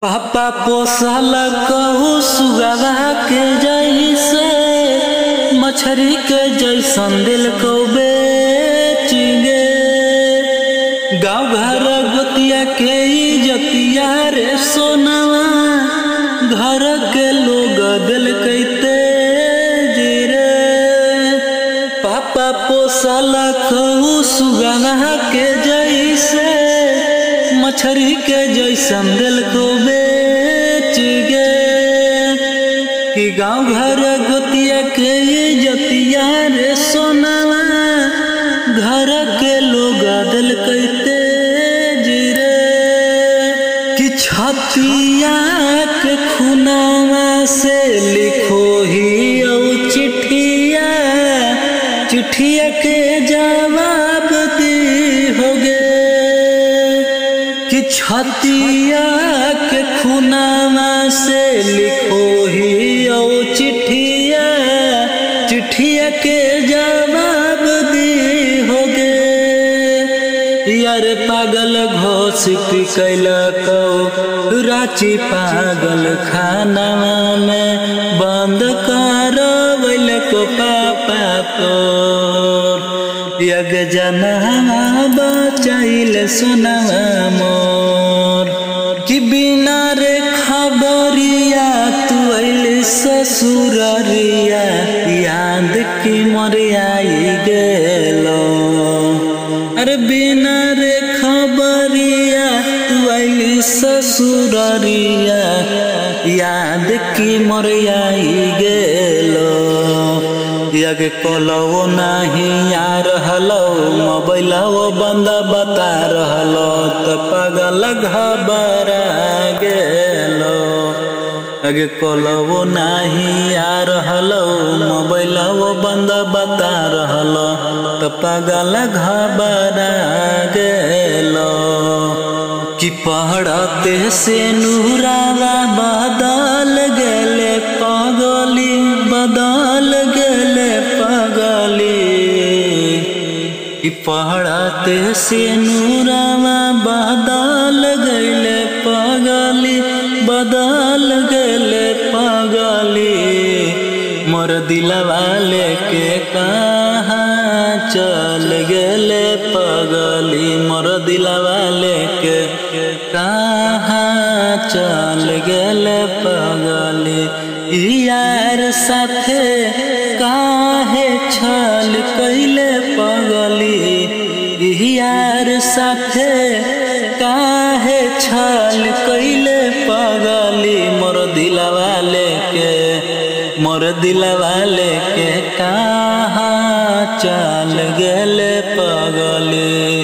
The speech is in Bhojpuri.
पापा पोसल कहू सुगवा के जैसे मछरी के जैसन दिल को बेचिगे गाँव घर गोतिया के इजतिया रे सोनवा घर के लोग दिल कहते जीरे पापा पोसल कहू सुगवा के जैसे मछरी के जैसन दिल को बेचिगे कि गाँव घर गोतिया के इजतिया रे सोनवा घर के लोग दिल कहते जीरे कि छतिया के खुनावा से लिखो ही औ चिट्ठिया चिट्ठिया के जवाब दी होगे कि छतिया के खुनावा से लिखो ही औ चिट्ठिया चिट्ठिया के जवाब दी होगे यार पागल घोष कैल कौ रांची पागल खानावा में बंद कर को पापा तो यग जनवा बचाइल सुनवा मोर कि बिना रे खबरिया तू आइल ससुररिया याद की मोर आई गेलो अरे बिना रे खबरिया तू आइल ससुररिया याद की मोर आई गेलो यग कोलो नहीं आ रहलो मोबाइलवो बंद बता रहलो तो पागल घबरा गेलो यग कोलो नहीं आ रहलो मोबाइलवो बंद बता रहलो तो पागल घबरा गेलो कि पढ़ते से नूरावा बदल गेले पागली बदल गेले पागली कि पढ़ते से नूरावा बदल गेले पागली बदल गेले पागली मोर दिलवा लेके कहाँ चल गेले पागली मोर दिलवा लेके कहाँ चल गेले पागली यार साथे काहे छल कैले पगली यार साथे काहे छल कैले पगली मोर दिलवा लेके कहाँ चल गेले पगली।